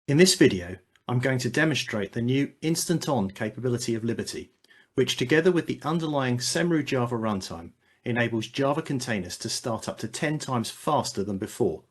In this video, I'm going to demonstrate the new InstantOn capability of Liberty, which together with the underlying Semru Java runtime enables Java containers to start up to 10 times faster than before,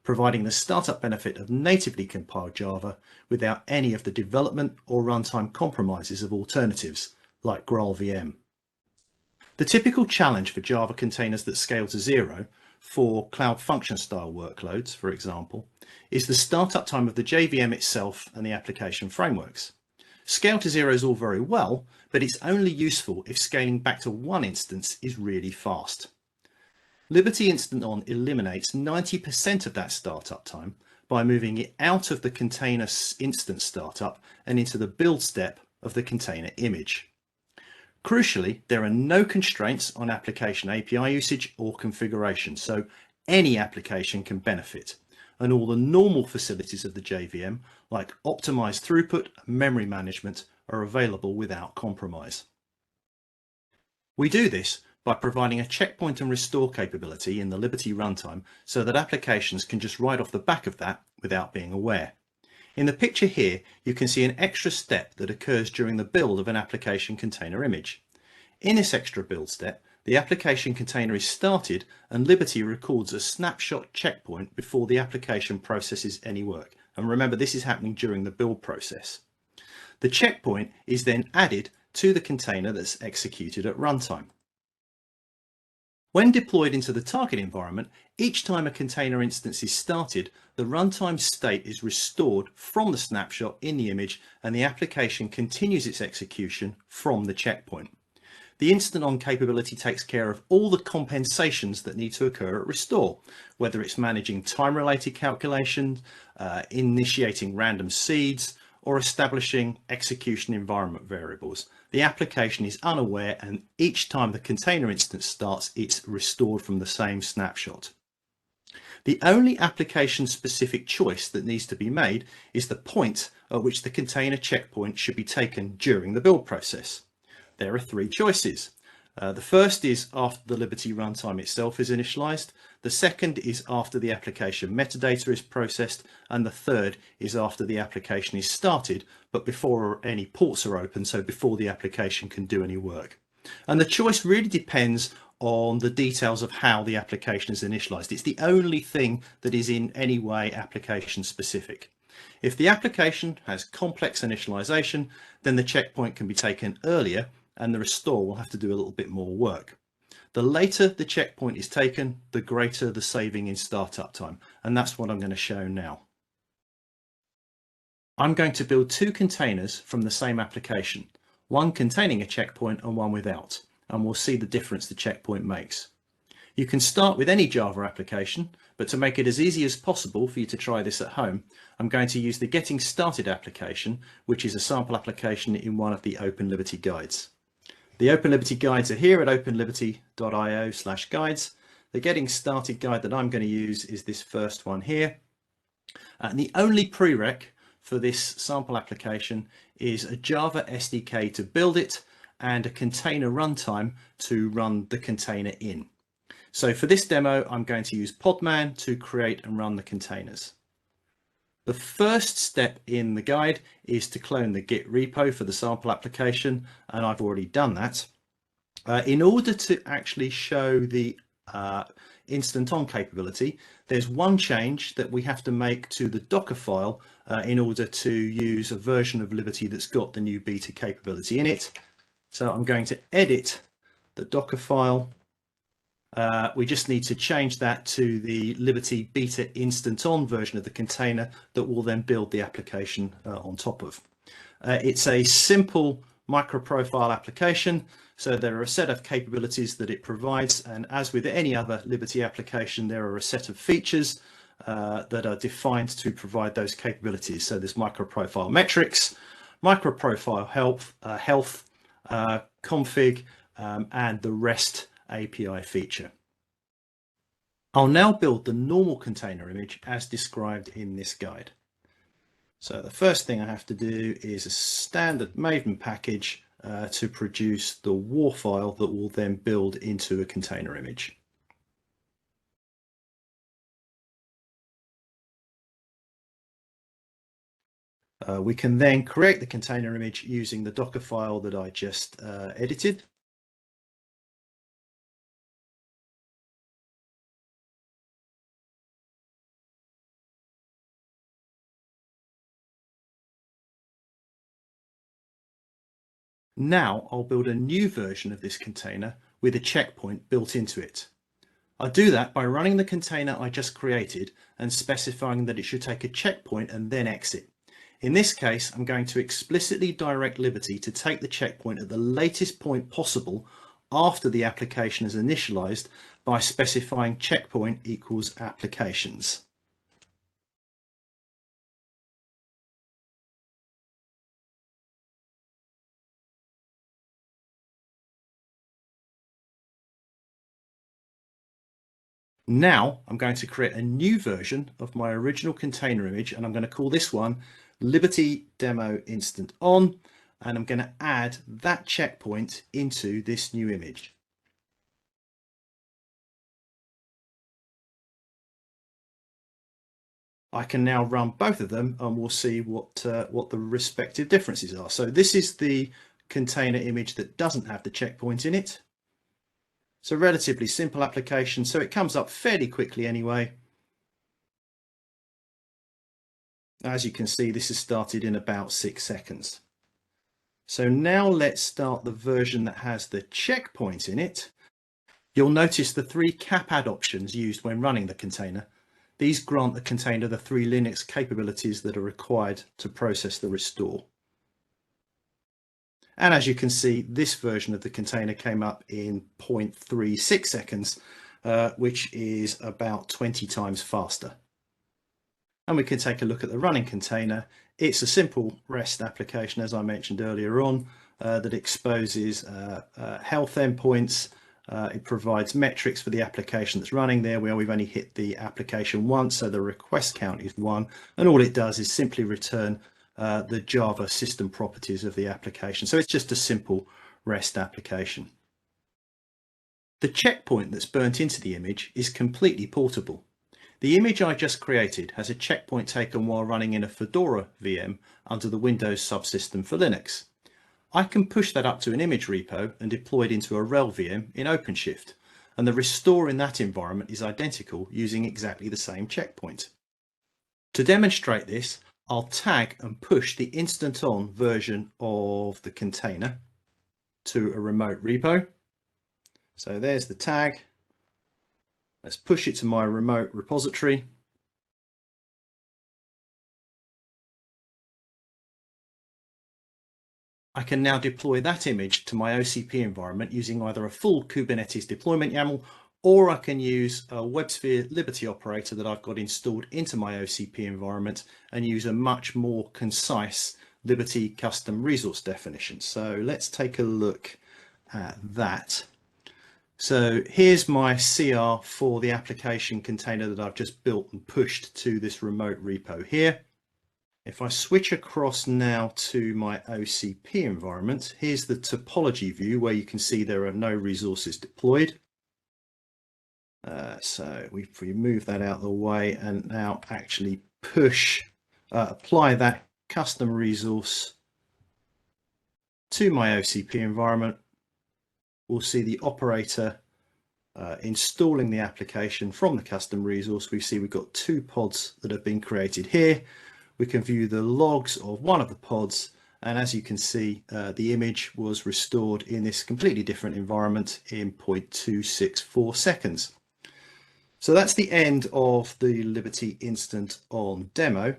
providing the startup benefit of natively compiled Java without any of the development or runtime compromises of alternatives like GraalVM. The typical challenge for Java containers that scale to zero, for Cloud Function style workloads, for example, is the startup time of the JVM itself and the application frameworks. Scale to zero is all very well, but it's only useful if scaling back to one instance is really fast. Liberty InstantOn eliminates 90% of that startup time by moving it out of the container instance startup and into the build step of the container image. Crucially, there are no constraints on application API usage or configuration, so any application can benefit, and all the normal facilities of the JVM, like optimized throughput and memory management, are available without compromise. We do this by providing a checkpoint and restore capability in the Liberty runtime so that applications can just write off the back of that without being aware. In the picture here, you can see an extra step that occurs during the build of an application container image. In this extra build step, the application container is started and Liberty records a snapshot checkpoint before the application processes any work. And remember, this is happening during the build process. The checkpoint is then added to the container that's executed at runtime. When deployed into the target environment, each time a container instance is started, the runtime state is restored from the snapshot in the image and the application continues its execution from the checkpoint. The InstantOn capability takes care of all the compensations that need to occur at restore, whether it's managing time-related calculations, initiating random seeds, or establishing execution environment variables. The application is unaware, and each time the container instance starts, it's restored from the same snapshot. The only application-specific choice that needs to be made is the point at which the container checkpoint should be taken during the build process. There are three choices. The first is after the Liberty runtime itself is initialized. The second is after the application metadata is processed. And the third is after the application is started, but before any ports are open, so before the application can do any work. And the choice really depends on the details of how the application is initialized. It's the only thing that is in any way application specific. If the application has complex initialization, then the checkpoint can be taken earlier and the restore will have to do a little bit more work. The later the checkpoint is taken, the greater the saving in startup time, and that's what I'm going to show now. I'm going to build two containers from the same application, one containing a checkpoint and one without, and we'll see the difference the checkpoint makes. You can start with any Java application, but to make it as easy as possible for you to try this at home, I'm going to use the Getting Started application, which is a sample application in one of the Open Liberty guides. The Open Liberty guides are here at openliberty.io/guides. The Getting Started guide that I'm going to use is this first one here. And the only prereq for this sample application is a Java SDK to build it and a container runtime to run the container in. So for this demo, I'm going to use Podman to create and run the containers. The first step in the guide is to clone the Git repo for the sample application, and I've already done that. In order to actually show the InstantOn capability, there's one change that we have to make to the Docker file in order to use a version of Liberty that's got the new beta capability in it. So I'm going to edit the Docker file. We just need to change that to the Liberty Beta InstantOn version of the container that will then build the application on top of. It's a simple micro-profile application, so there are a set of capabilities that it provides, and as with any other Liberty application, there are a set of features that are defined to provide those capabilities. So there's micro-profile metrics, micro-profile health, config, and the REST API feature. I'll now build the normal container image as described in this guide. So the first thing I have to do is a standard Maven package to produce the WAR file that will then build into a container image. We can then create the container image using the Docker file that I just edited. Now I'll build a new version of this container with a checkpoint built into it. I'll do that by running the container I just created and specifying that it should take a checkpoint and then exit. In this case, I'm going to explicitly direct Liberty to take the checkpoint at the latest point possible after the application is initialized by specifying checkpoint equals applications. Now I'm going to create a new version of my original container image, and I'm going to call this one Liberty InstantOn, and I'm going to add that checkpoint into this new image. I can now run both of them and we'll see what the respective differences are. So this is the container image that doesn't have the checkpoint in it. It's a relatively simple application, so it comes up fairly quickly anyway. As you can see, this has started in about 6 seconds. So now let's start the version that has the checkpoint in it. You'll notice the 3 capadd options used when running the container. These grant the container the 3 Linux capabilities that are required to process the restore. And as you can see, this version of the container came up in 0.36 seconds, which is about 20 times faster. And we can take a look at the running container. It's a simple REST application, as I mentioned earlier on, that exposes health endpoints. It provides metrics for the application that's running there, where we've only hit the application once, so the request count is 1. And all it does is simply return the Java system properties of the application. So it's just a simple REST application. The checkpoint that's burnt into the image is completely portable. The image I just created has a checkpoint taken while running in a Fedora VM under the Windows subsystem for Linux. I can push that up to an image repo and deploy it into a RHEL VM in OpenShift, and the restore in that environment is identical using exactly the same checkpoint. To demonstrate this, I'll tag and push the InstantOn version of the container to a remote repo. So there's the tag. Let's push it to my remote repository. I can now deploy that image to my OCP environment using either a full Kubernetes deployment YAML, or I can use a WebSphere Liberty operator that I've got installed into my OCP environment and use a much more concise Liberty custom resource definition. So let's take a look at that. So here's my CR for the application container that I've just built and pushed to this remote repo here. If I switch across now to my OCP environment, here's the topology view where you can see there are no resources deployed. So we move that out of the way and now actually apply that custom resource to my OCP environment. We'll see the operator installing the application from the custom resource. We see we've got 2 pods that have been created here. We can view the logs of one of the pods, and as you can see, the image was restored in this completely different environment in 0.264 seconds. So that's the end of the Liberty InstantOn demo.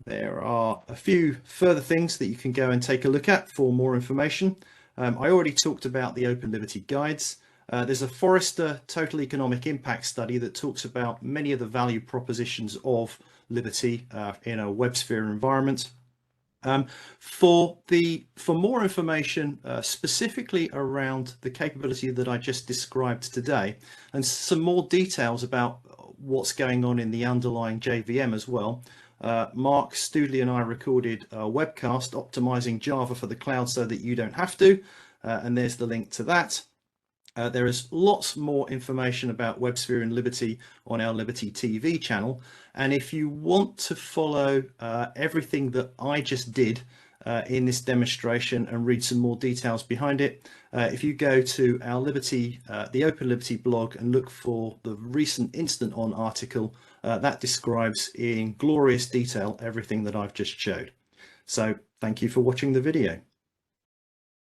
There are a few further things that you can go and take a look at for more information. I already talked about the Open Liberty guides. There's a Forrester Total Economic Impact study that talks about many of the value propositions of Liberty in a WebSphere environment. For more information specifically around the capability that I just described today, and some more details about what's going on in the underlying JVM as well, Mark Stoodley and I recorded a webcast optimizing Java for the cloud so that you don't have to, and there's the link to that. There is lots more information about WebSphere and Liberty on our Liberty TV channel. And if you want to follow everything that I just did in this demonstration and read some more details behind it, if you go to our Liberty, the Open Liberty blog, and look for the recent InstantOn article, that describes in glorious detail everything that I've just showed. So thank you for watching the video.